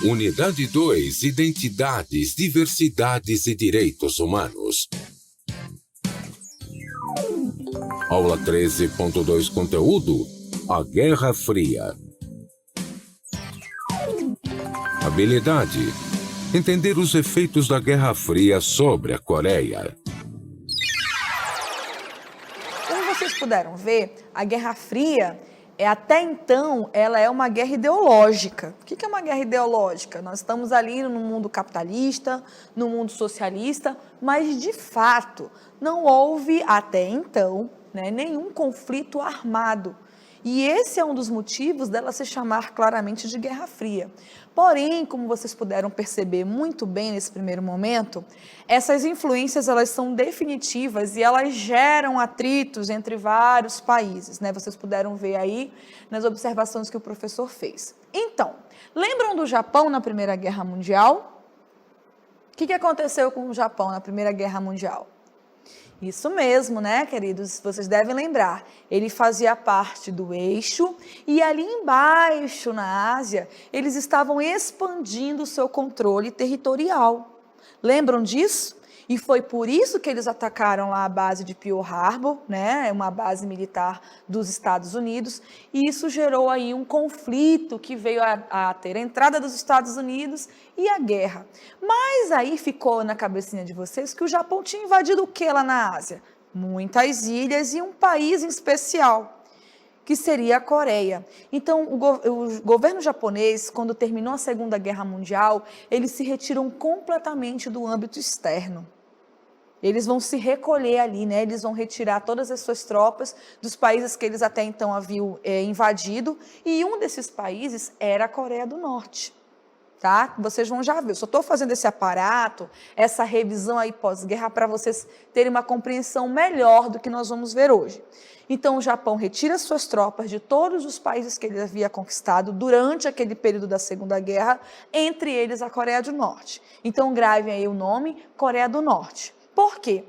Unidade 2, Identidades, Diversidades e Direitos Humanos. Aula 13.2, Conteúdo: a Guerra Fria. Habilidade: entender os efeitos da Guerra Fria sobre a Coreia. Como vocês puderam ver, a Guerra Fria, até então, ela é uma guerra ideológica. O que é uma guerra ideológica? Nós estamos ali no mundo capitalista, no mundo socialista, mas, de fato, não houve, até então, nenhum conflito armado. E esse é um dos motivos dela se chamar claramente de Guerra Fria. Porém, como vocês puderam perceber muito bem nesse primeiro momento, essas influências elas são definitivas e elas geram atritos entre vários países, Vocês puderam ver aí nas observações que o professor fez. Então, lembram do Japão na Primeira Guerra Mundial? O que aconteceu com o Japão na Primeira Guerra Mundial? Isso mesmo, queridos? Vocês devem lembrar. Ele fazia parte do eixo e ali embaixo, na Ásia, eles estavam expandindo o seu controle territorial. Lembram disso? E foi por isso que eles atacaram lá a base de Pearl Harbor, uma base militar dos Estados Unidos, e isso gerou aí um conflito que veio a ter a entrada dos Estados Unidos e a guerra. Mas aí ficou na cabecinha de vocês que o Japão tinha invadido o que lá na Ásia? Muitas ilhas e um país em especial, que seria a Coreia. Então, o governo japonês, quando terminou a Segunda Guerra Mundial, eles se retiram completamente do âmbito externo. Eles vão se recolher ali, Eles vão retirar todas as suas tropas dos países que eles até então haviam invadido, e um desses países era a Coreia do Norte, tá? Vocês vão já ver, eu só estou fazendo esse aparato, essa revisão aí pós-guerra para vocês terem uma compreensão melhor do que nós vamos ver hoje. Então, o Japão retira suas tropas de todos os países que ele havia conquistado durante aquele período da Segunda Guerra, entre eles a Coreia do Norte. Então, gravem aí o nome Coreia do Norte. Por quê?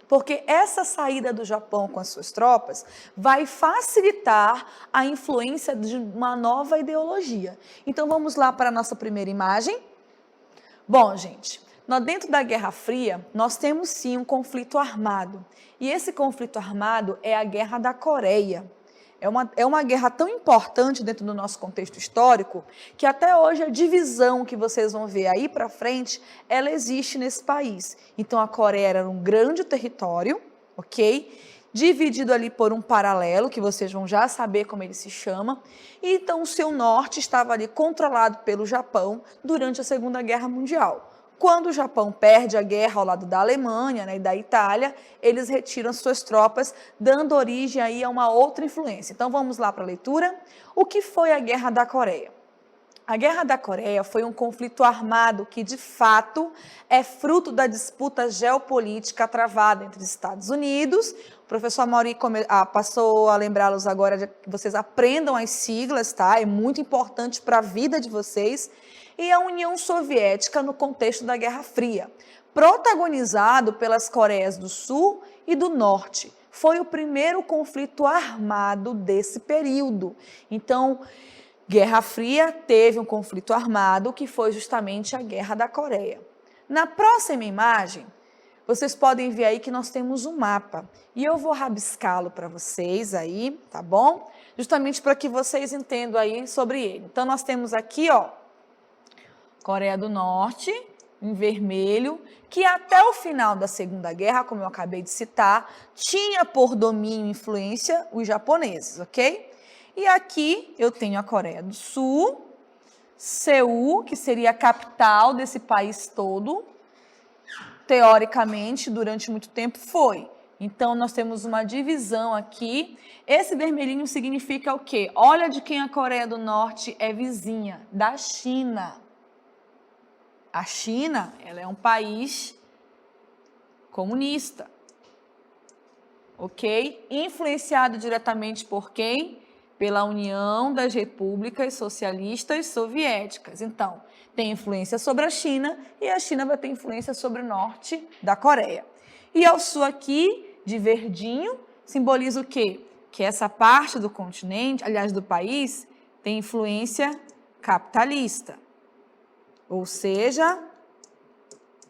Porque essa saída do Japão com as suas tropas vai facilitar a influência de uma nova ideologia. Então, vamos lá para a nossa primeira imagem. Bom, gente, dentro da Guerra Fria, nós temos sim um conflito armado. E esse conflito armado é a Guerra da Coreia. É uma guerra tão importante dentro do nosso contexto histórico que até hoje a divisão que vocês vão ver aí para frente, ela existe nesse país. Então, a Coreia era um grande território, ok? Dividido ali por um paralelo, que vocês vão já saber como ele se chama. E então, o seu norte estava ali controlado pelo Japão durante a Segunda Guerra Mundial. Quando o Japão perde a guerra ao lado da Alemanha, e da Itália, eles retiram suas tropas, dando origem aí a uma outra influência. Então, vamos lá para a leitura. O que foi a Guerra da Coreia? A Guerra da Coreia foi um conflito armado que, de fato, é fruto da disputa geopolítica travada entre os Estados Unidos. O professor Mauri passou a lembrá-los agora de que vocês aprendam as siglas, tá? É muito importante para a vida de vocês. E a União Soviética no contexto da Guerra Fria, protagonizado pelas Coreias do Sul e do Norte. Foi o primeiro conflito armado desse período. Então, Guerra Fria teve um conflito armado que foi justamente a Guerra da Coreia. Na próxima imagem, vocês podem ver aí que nós temos um mapa. E eu vou rabiscá-lo para vocês aí, tá bom? Justamente para que vocês entendam aí sobre ele. Então, nós temos aqui, Coreia do Norte, em vermelho, que até o final da Segunda Guerra, como eu acabei de citar, tinha por domínio e influência os japoneses, ok? E aqui eu tenho a Coreia do Sul, Seul, que seria a capital desse país todo, teoricamente, durante muito tempo foi. Então, nós temos uma divisão aqui. Esse vermelhinho significa o quê? Olha de quem a Coreia do Norte é vizinha, da China. A China, ela é um país comunista, ok? Influenciado diretamente por quem? Pela União das Repúblicas Socialistas Soviéticas. Então, tem influência sobre a China e a China vai ter influência sobre o norte da Coreia. E ao sul aqui, de verdinho, simboliza o quê? Que essa parte do continente, aliás, do país, tem influência capitalista. ou seja,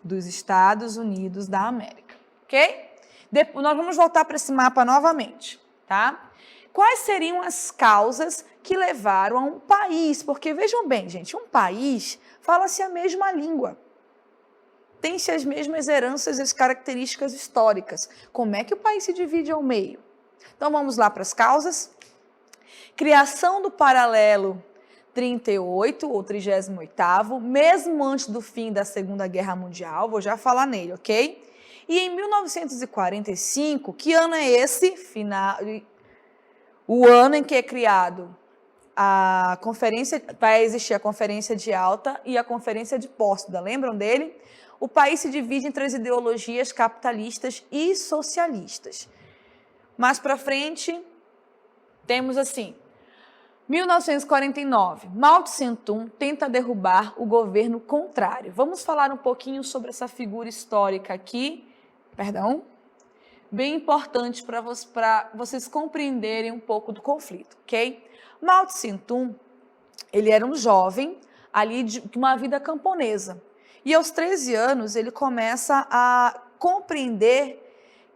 dos Estados Unidos da América, ok? Nós vamos voltar para esse mapa novamente, tá? Quais seriam as causas que levaram a um país? Porque vejam bem, gente, um país fala-se a mesma língua, tem-se as mesmas heranças e as características históricas. Como é que o país se divide ao meio? Então vamos lá para as causas. Criação do paralelo 38 ou 38º, mesmo antes do fim da Segunda Guerra Mundial, vou já falar nele, ok? E em 1945, que ano é esse? O ano em que é criado a conferência, vai existir a Conferência de Alta e a Conferência de Pótsdam, lembram dele? O país se divide entre as ideologias capitalistas e socialistas. Mais para frente, temos assim, 1949, Mao Tse-tung tenta derrubar o governo contrário. Vamos falar um pouquinho sobre essa figura histórica aqui, bem importante para vocês compreenderem um pouco do conflito, ok? Mao Tse-tung, ele era um jovem ali de uma vida camponesa. E aos 13 anos ele começa a compreender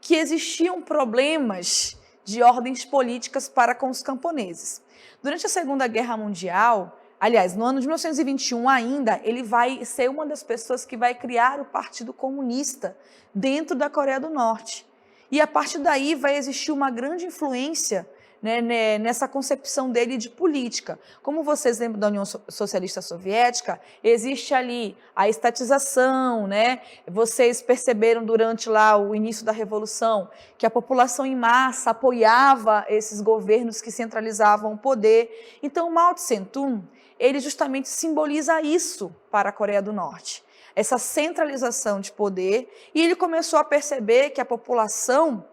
que existiam problemas de ordens políticas para com os camponeses. Durante a Segunda Guerra Mundial, aliás, no ano de 1921 ainda, ele vai ser uma das pessoas que vai criar o Partido Comunista dentro da Coreia do Norte. E a partir daí vai existir uma grande influência, né, nessa concepção dele de política. Como vocês lembram da União Socialista Soviética, existe ali a estatização, né? Vocês perceberam durante lá o início da Revolução que a população em massa apoiava esses governos que centralizavam o poder. Então, Mao Tse-tung, ele justamente simboliza isso para a Coreia do Norte, essa centralização de poder, e ele começou a perceber que a população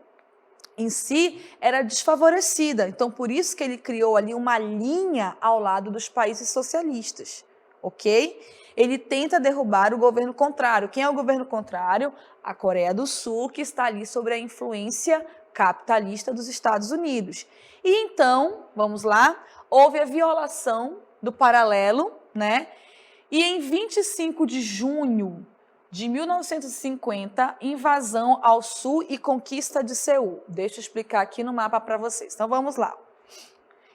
em si era desfavorecida. Então, por isso que ele criou ali uma linha ao lado dos países socialistas, ok? Ele tenta derrubar o governo contrário. Quem é o governo contrário? A Coreia do Sul, que está ali sob a influência capitalista dos Estados Unidos. E então, vamos lá, houve a violação do paralelo, né? E em 25 de junho de 1950, invasão ao sul e conquista de Seul. Deixa eu explicar aqui no mapa para vocês. Então, vamos lá.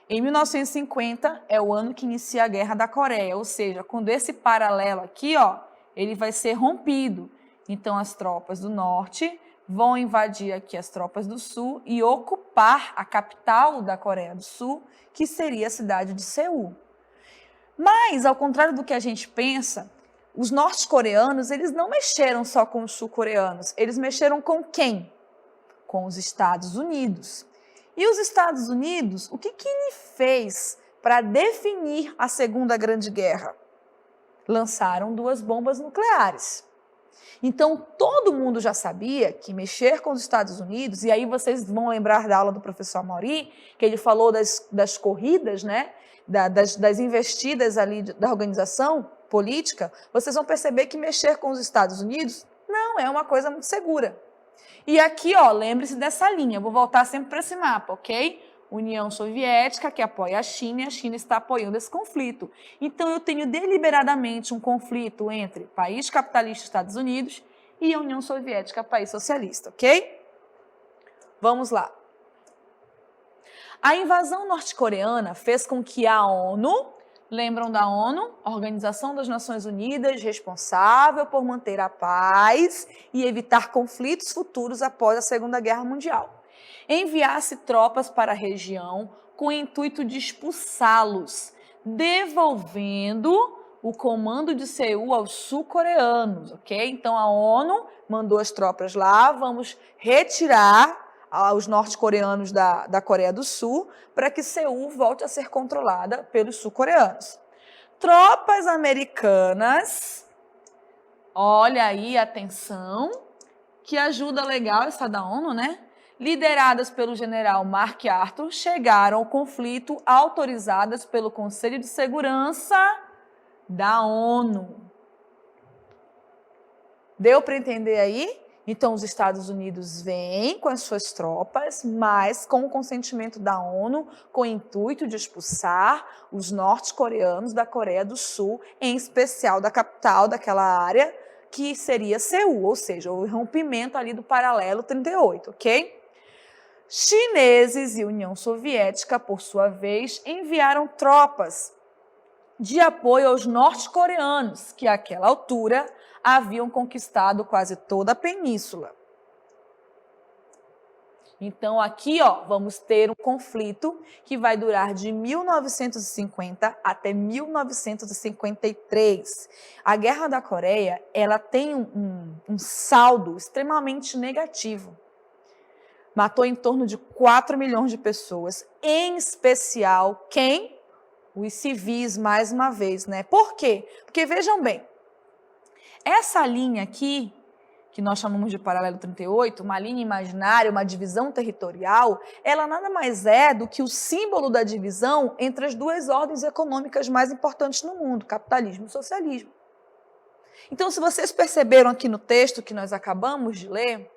Em 1950 é o ano que inicia a Guerra da Coreia, ou seja, quando esse paralelo aqui, ó, ele vai ser rompido. Então, as tropas do norte vão invadir aqui as tropas do sul e ocupar a capital da Coreia do Sul, que seria a cidade de Seul. Mas, ao contrário do que a gente pensa, os norte-coreanos, eles não mexeram só com os sul-coreanos, eles mexeram com quem? Com os Estados Unidos. E os Estados Unidos, o que ele fez para definir a Segunda Grande Guerra? Lançaram 2 bombas nucleares. Então, todo mundo já sabia que mexer com os Estados Unidos, e aí vocês vão lembrar da aula do professor Amaury, que ele falou das corridas, né? Das investidas ali da organização política, vocês vão perceber que mexer com os Estados Unidos não é uma coisa muito segura. E aqui, ó, lembre-se dessa linha, vou voltar sempre para esse mapa, ok? União Soviética, que apoia a China, e a China está apoiando esse conflito. Então, eu tenho deliberadamente um conflito entre país capitalista, Estados Unidos, e a União Soviética, país socialista, ok? Vamos lá. A invasão norte-coreana fez com que a ONU, lembram da ONU? Organização das Nações Unidas, responsável por manter a paz e evitar conflitos futuros após a Segunda Guerra Mundial, enviasse tropas para a região com o intuito de expulsá-los, devolvendo o comando de Seul aos sul-coreanos, ok? Então, a ONU mandou as tropas lá, vamos retirar os norte-coreanos da Coreia do Sul para que Seul volte a ser controlada pelos sul-coreanos. Tropas americanas, olha aí, atenção, que ajuda legal essa da ONU, né? Lideradas pelo general Mark Arthur, chegaram ao conflito autorizadas pelo Conselho de Segurança da ONU. Deu para entender aí Então, os Estados Unidos vêm com as suas tropas, mas com o consentimento da ONU, com o intuito de expulsar os norte-coreanos da Coreia do Sul, em especial da capital daquela área, que seria Seul, ou seja, o rompimento ali do paralelo 38, ok? Chineses e União Soviética, por sua vez, enviaram tropas de apoio aos norte-coreanos, que àquela altura haviam conquistado quase toda a península. Então aqui, vamos ter um conflito que vai durar de 1950 até 1953. A Guerra da Coreia, ela tem um saldo extremamente negativo. Matou em torno de 4 milhões de pessoas, em especial quem? Os civis, mais uma vez, né? Por quê? Porque vejam bem, essa linha aqui, que nós chamamos de paralelo 38, uma linha imaginária, uma divisão territorial, ela nada mais é do que o símbolo da divisão entre as duas ordens econômicas mais importantes no mundo, capitalismo e socialismo. Então, se vocês perceberam aqui no texto que nós acabamos de ler,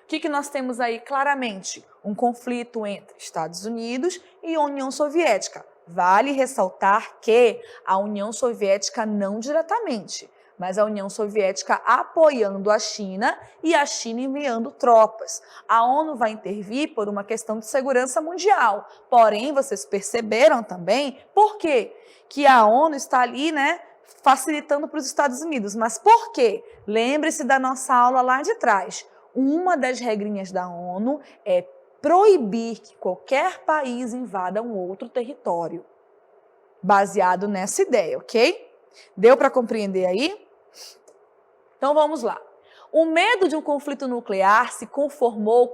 o que nós temos aí claramente? Um conflito entre Estados Unidos e União Soviética. Vale ressaltar que a União Soviética não diretamente, mas a União Soviética apoiando a China e a China enviando tropas. A ONU vai intervir por uma questão de segurança mundial. Porém, vocês perceberam também por quê? Que a ONU está ali, né, facilitando para os Estados Unidos. Mas por quê? Lembre-se da nossa aula lá de trás. Uma das regrinhas da ONU é proibir que qualquer país invada um outro território. Baseado nessa ideia, ok? Deu para compreender aí? Então vamos lá. O medo de um conflito nuclear se confirmou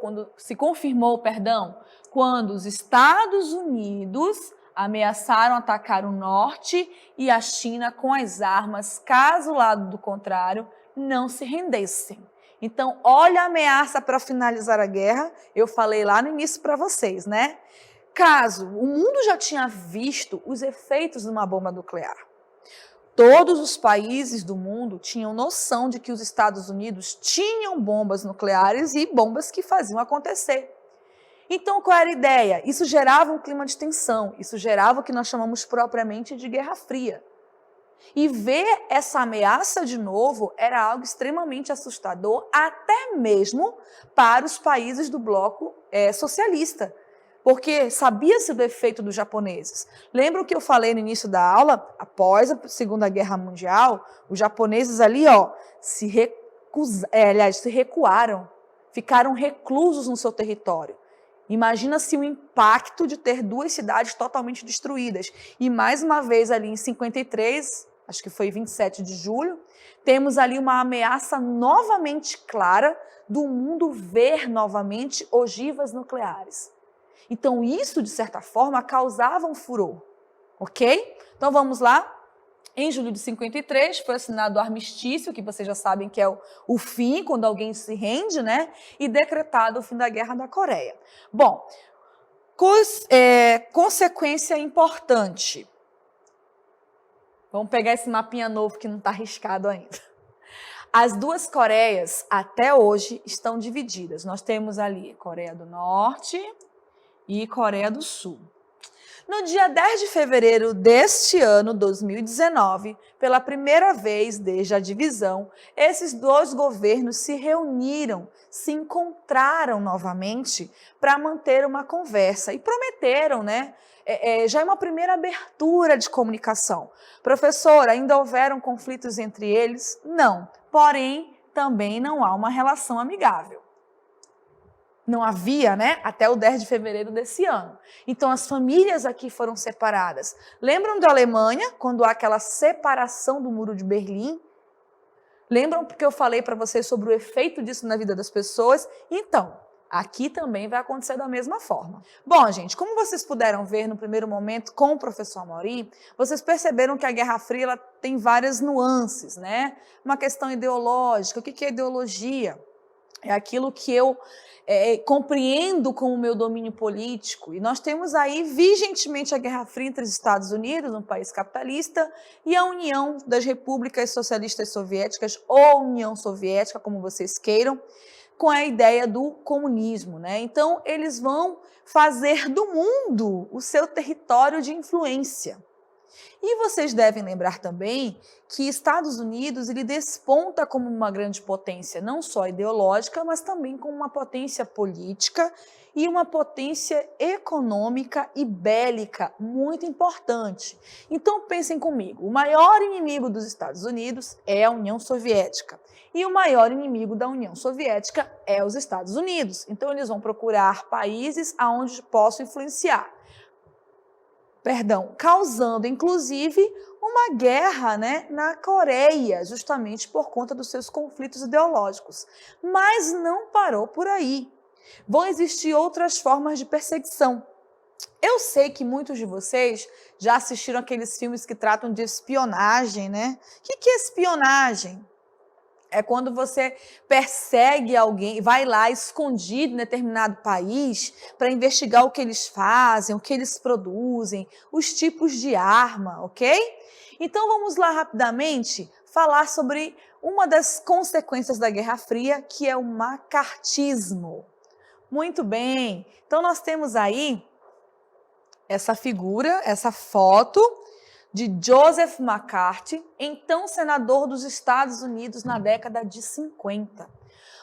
quando os Estados Unidos ameaçaram atacar o norte e a China com as armas, caso o lado do contrário não se rendessem. Então, olha a ameaça para finalizar a guerra, eu falei lá no início para vocês, né? Caso o mundo já tinha visto os efeitos de uma bomba nuclear, todos os países do mundo tinham noção de que os Estados Unidos tinham bombas nucleares e bombas que faziam acontecer. Então, qual era a ideia? Isso gerava um clima de tensão, isso gerava o que nós chamamos propriamente de Guerra Fria. E ver essa ameaça de novo era algo extremamente assustador, até mesmo para os países do bloco socialista, porque sabia-se do efeito dos japoneses. Lembra o que eu falei no início da aula? Após a Segunda Guerra Mundial, os japoneses ali se recuaram, ficaram reclusos no seu território. Imagina-se o impacto de ter duas cidades totalmente destruídas. E mais uma vez ali em 53, acho que foi 27 de julho, temos ali uma ameaça novamente clara do mundo ver novamente ogivas nucleares. Então isso, de certa forma, causava um furor, ok? Então vamos lá. Em julho de 53 foi assinado o armistício, que vocês já sabem que é o fim, quando alguém se rende, né? E decretado o fim da Guerra da Coreia. Bom, consequência importante. Vamos pegar esse mapinha novo que não está riscado ainda. As duas Coreias, até hoje, estão divididas. Nós temos ali Coreia do Norte e Coreia do Sul. No dia 10 de fevereiro deste ano, 2019, pela primeira vez desde a divisão, esses dois governos se reuniram, se encontraram novamente para manter uma conversa e prometeram, né? Já é uma primeira abertura de comunicação. Professor, ainda houveram conflitos entre eles? Não. Porém, também não há uma relação amigável. Não havia, né? Até o 10 de fevereiro desse ano. Então, as famílias aqui foram separadas. Lembram da Alemanha, quando há aquela separação do Muro de Berlim? Lembram porque eu falei para vocês sobre o efeito disso na vida das pessoas? Então, aqui também vai acontecer da mesma forma. Bom, gente, como vocês puderam ver no primeiro momento com o professor Amaury, vocês perceberam que a Guerra Fria ela tem várias nuances, né? Uma questão ideológica. O que é ideologia? é aquilo que eu compreendo como meu domínio político. E nós temos aí vigentemente a Guerra Fria entre os Estados Unidos, um país capitalista, e a União das Repúblicas Socialistas Soviéticas, ou União Soviética, como vocês queiram, com a ideia do comunismo, né? Então, eles vão fazer do mundo o seu território de influência. E vocês devem lembrar também que Estados Unidos ele desponta como uma grande potência, não só ideológica, mas também como uma potência política e uma potência econômica e bélica muito importante. Então pensem comigo, o maior inimigo dos Estados Unidos é a União Soviética. E o maior inimigo da União Soviética é os Estados Unidos. Então eles vão procurar países aonde possam influenciar. Causando, inclusive, uma guerra, né, na Coreia, justamente por conta dos seus conflitos ideológicos. Mas não parou por aí. Vão existir outras formas de perseguição. Eu sei que muitos de vocês já assistiram aqueles filmes que tratam de espionagem, né? O que é espionagem? É quando você persegue alguém, vai lá escondido em determinado país para investigar o que eles fazem, o que eles produzem, os tipos de arma, ok? Então vamos lá rapidamente falar sobre uma das consequências da Guerra Fria, que é o macartismo. Muito bem, então nós temos aí essa figura, essa foto de Joseph McCarthy, então senador dos Estados Unidos na década de 50.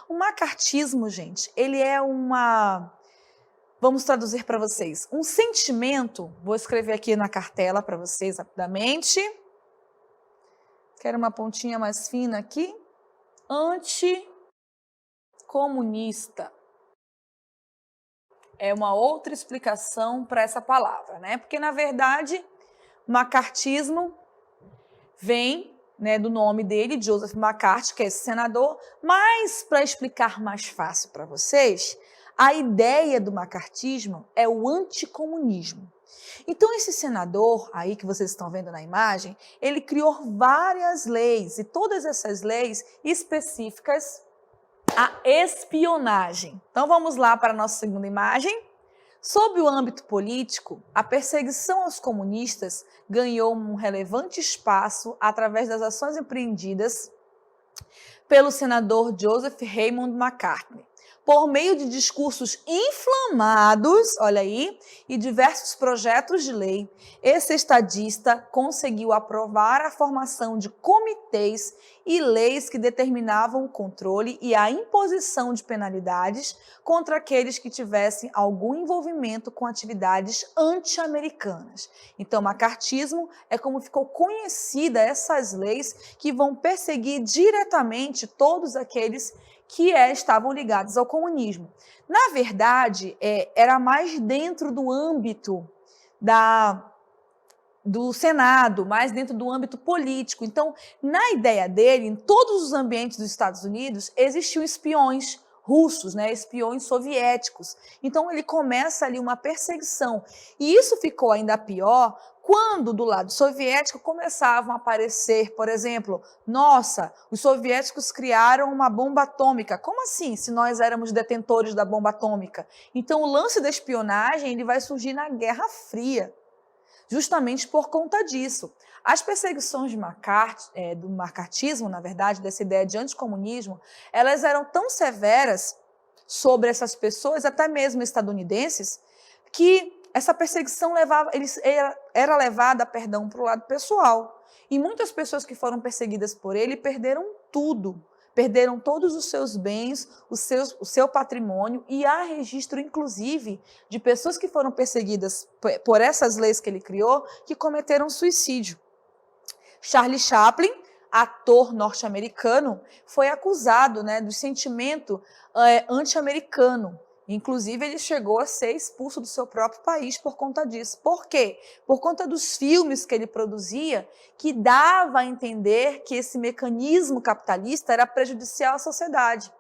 O macartismo, gente, ele é vamos traduzir para vocês, um sentimento, vou escrever aqui na cartela para vocês rapidamente, quero uma pontinha mais fina aqui, anticomunista. É uma outra explicação para essa palavra, né? Porque, na verdade, macartismo vem, né, do nome dele, Joseph McCarthy, que é esse senador, mas para explicar mais fácil para vocês, a ideia do macartismo é o anticomunismo. Então esse senador aí que vocês estão vendo na imagem, ele criou várias leis e todas essas leis específicas à espionagem. Então vamos lá para a nossa segunda imagem. Sob o âmbito político, a perseguição aos comunistas ganhou um relevante espaço através das ações empreendidas pelo senador Joseph Raymond McCarthy, por meio de discursos inflamados, olha aí, e diversos projetos de lei. Esse estadista conseguiu aprovar a formação de comitês e leis que determinavam o controle e a imposição de penalidades contra aqueles que tivessem algum envolvimento com atividades anti-americanas. Então, o macartismo é como ficou conhecida essas leis que vão perseguir diretamente todos aqueles que estavam ligados ao comunismo. Na verdade, era mais dentro do âmbito do Senado, mais dentro do âmbito político. Então, na ideia dele, em todos os ambientes dos Estados Unidos, existiam espiões russos, né, espiões soviéticos. Então, ele começa ali uma perseguição. E isso ficou ainda pior quando, do lado soviético, começavam a aparecer, por exemplo, nossa, os soviéticos criaram uma bomba atômica. Como assim, se nós éramos detentores da bomba atômica? Então, o lance da espionagem ele vai surgir na Guerra Fria, justamente por conta disso. As perseguições do macartismo, na verdade, dessa ideia de anticomunismo, elas eram tão severas sobre essas pessoas, até mesmo estadunidenses, que essa perseguição era levada para o lado pessoal. E muitas pessoas que foram perseguidas por ele perderam tudo. Perderam todos os seus bens, o seu patrimônio, e há registro, inclusive, de pessoas que foram perseguidas por essas leis que ele criou, que cometeram suicídio. Charlie Chaplin, ator norte-americano, foi acusado, né, do sentimento anti-americano. Inclusive, ele chegou a ser expulso do seu próprio país por conta disso. Por quê? Por conta dos filmes que ele produzia, que dava a entender que esse mecanismo capitalista era prejudicial à sociedade.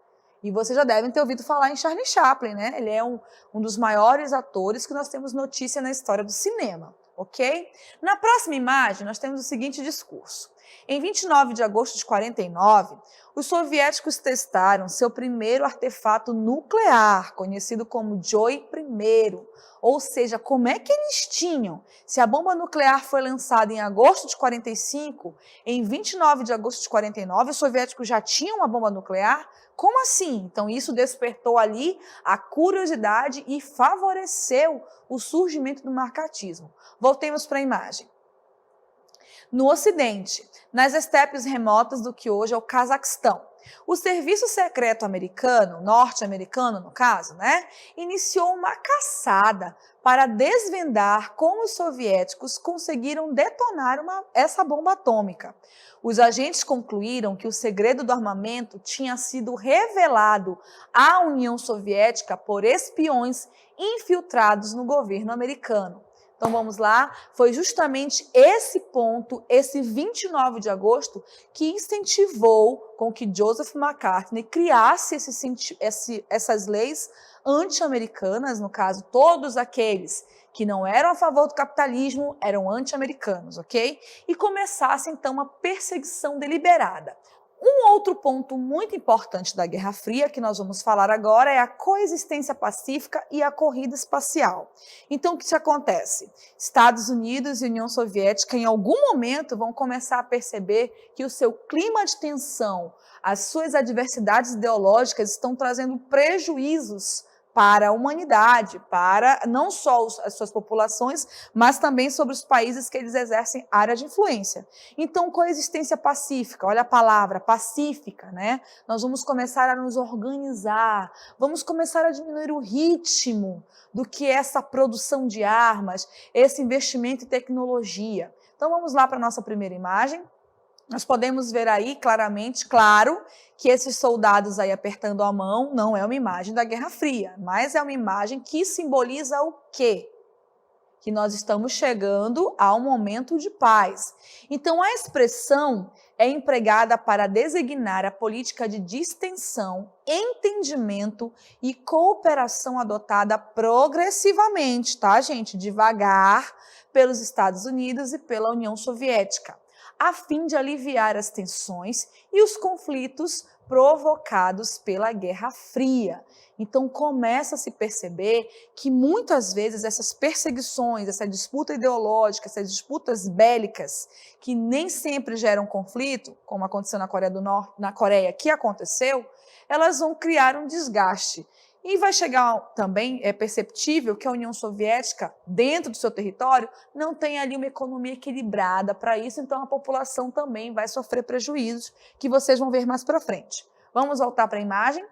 E vocês já devem ter ouvido falar em Charlie Chaplin, né? Ele é um dos maiores atores que nós temos notícia na história do cinema. ok? Na próxima imagem, nós temos o seguinte discurso. Em 29 de agosto de 49, os soviéticos testaram seu primeiro artefato nuclear, conhecido como Joy I. Ou seja, como é que eles tinham? Se a bomba nuclear foi lançada em agosto de 45, em 29 de agosto de 49, os soviéticos já tinham uma bomba nuclear? Como assim? Então, isso despertou ali a curiosidade e favoreceu o surgimento do macartismo. Voltemos para a imagem. No Ocidente, nas estepes remotas do que hoje é o Cazaquistão, o serviço secreto americano, norte-americano no caso, iniciou uma caçada para desvendar como os soviéticos conseguiram detonar essa bomba atômica. Os agentes concluíram que o segredo do armamento tinha sido revelado à União Soviética por espiões infiltrados no governo americano. Então vamos lá, foi justamente esse ponto, esse 29 de agosto, que incentivou com que Joseph McCartney criasse essas leis anti-americanas, no caso, todos aqueles que não eram a favor do capitalismo eram anti-americanos, ok? E começasse então uma perseguição deliberada. Um outro ponto muito importante da Guerra Fria, que nós vamos falar agora, é a coexistência pacífica e a corrida espacial. Então, o que acontece? Estados Unidos e União Soviética, em algum momento, vão começar a perceber que o seu clima de tensão, as suas adversidades ideológicas estão trazendo prejuízos para a humanidade, para não só as suas populações, mas também sobre os países que eles exercem área de influência. Então, coexistência pacífica, olha a palavra, pacífica, Nós vamos começar a nos organizar, vamos começar a diminuir o ritmo do que é essa produção de armas, esse investimento em tecnologia. Então, vamos lá para a nossa primeira imagem. Nós podemos ver aí claramente, claro, que esses soldados aí apertando a mão não é uma imagem da Guerra Fria, mas é uma imagem que simboliza o quê? Que nós estamos chegando a um momento de paz. Então, a expressão é empregada para designar a política de distensão, entendimento e cooperação adotada progressivamente, tá, gente? Devagar, pelos Estados Unidos e pela União Soviética, a fim de aliviar as tensões e os conflitos provocados pela Guerra Fria. Então começa a se perceber que muitas vezes essas perseguições, essa disputa ideológica, essas disputas bélicas, que nem sempre geram conflito, como aconteceu na Coreia do Norte, na Coreia que aconteceu, elas vão criar um desgaste. E vai chegar também, é perceptível que a União Soviética, dentro do seu território, não tem ali uma economia equilibrada para isso, então a população também vai sofrer prejuízos, que vocês vão ver mais para frente. Vamos voltar para a imagem?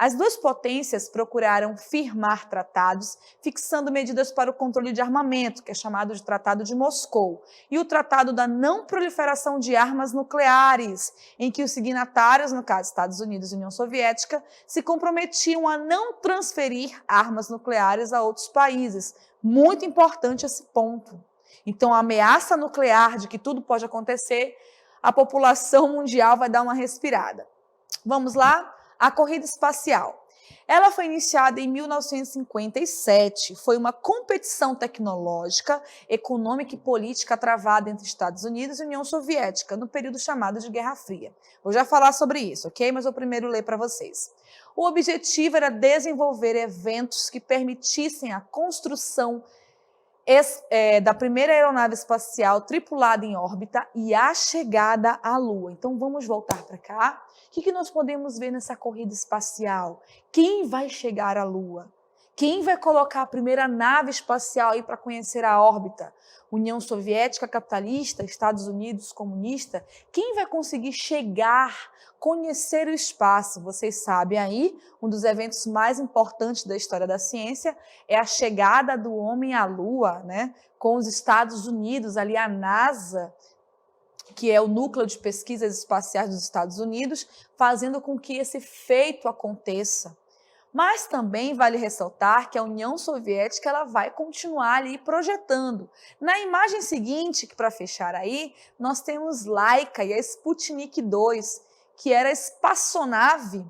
As duas potências procuraram firmar tratados, fixando medidas para o controle de armamento, que é chamado de Tratado de Moscou, e o Tratado da Não Proliferação de Armas Nucleares, em que os signatários, no caso Estados Unidos e União Soviética, se comprometiam a não transferir armas nucleares a outros países. Muito importante esse ponto. Então, a ameaça nuclear de que tudo pode acontecer, a população mundial vai dar uma respirada. Vamos lá? A corrida espacial. Ela foi iniciada em 1957. Foi uma competição tecnológica, econômica e política travada entre Estados Unidos e União Soviética, no período chamado de Guerra Fria. Vou já falar sobre isso, ok? Mas vou primeiro ler para vocês. O objetivo era desenvolver eventos que permitissem a construção da primeira aeronave espacial tripulada em órbita e a chegada à Lua. Então, vamos voltar para cá. O que nós podemos ver nessa corrida espacial? Quem vai chegar à Lua? Quem vai colocar a primeira nave espacial aí para conhecer a órbita? União Soviética capitalista, Estados Unidos comunista? Quem vai conseguir chegar, conhecer o espaço? Vocês sabem aí, um dos eventos mais importantes da história da ciência é a chegada do homem à Lua, com os Estados Unidos, ali a NASA, que é o núcleo de pesquisas espaciais dos Estados Unidos, fazendo com que esse feito aconteça. Mas também vale ressaltar que a União Soviética ela vai continuar ali projetando. Na imagem seguinte, que para fechar aí, nós temos Laika e a Sputnik 2, que era a espaçonave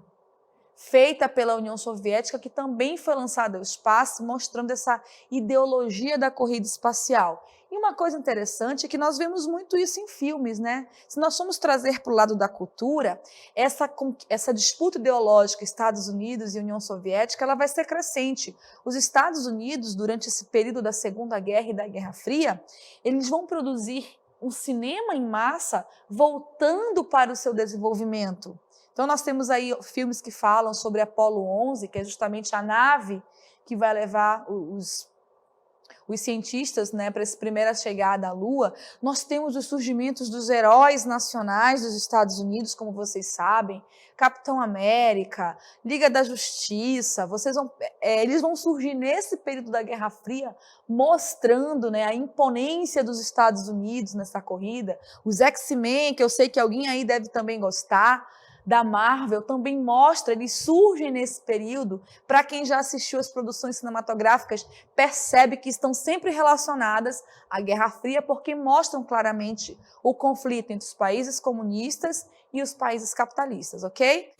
feita pela União Soviética, que também foi lançada ao espaço, mostrando essa ideologia da corrida espacial. E uma coisa interessante é que nós vemos muito isso em filmes, né? Se nós formos trazer para o lado da cultura, essa disputa ideológica Estados Unidos e União Soviética, ela vai ser crescente. Os Estados Unidos, durante esse período da Segunda Guerra e da Guerra Fria, eles vão produzir um cinema em massa voltando para o seu desenvolvimento. Então nós temos aí filmes que falam sobre Apollo 11, que é justamente a nave que vai levar os cientistas, né, para essa primeira chegada à Lua. Nós temos os surgimentos dos heróis nacionais dos Estados Unidos, como vocês sabem, Capitão América, Liga da Justiça. Eles vão surgir nesse período da Guerra Fria, mostrando, né, a imponência dos Estados Unidos nessa corrida. Os X-Men, que eu sei que alguém aí deve também gostar, da Marvel, também mostra, eles surgem nesse período. Para quem já assistiu as produções cinematográficas, percebe que estão sempre relacionadas à Guerra Fria, porque mostram claramente o conflito entre os países comunistas e os países capitalistas, ok?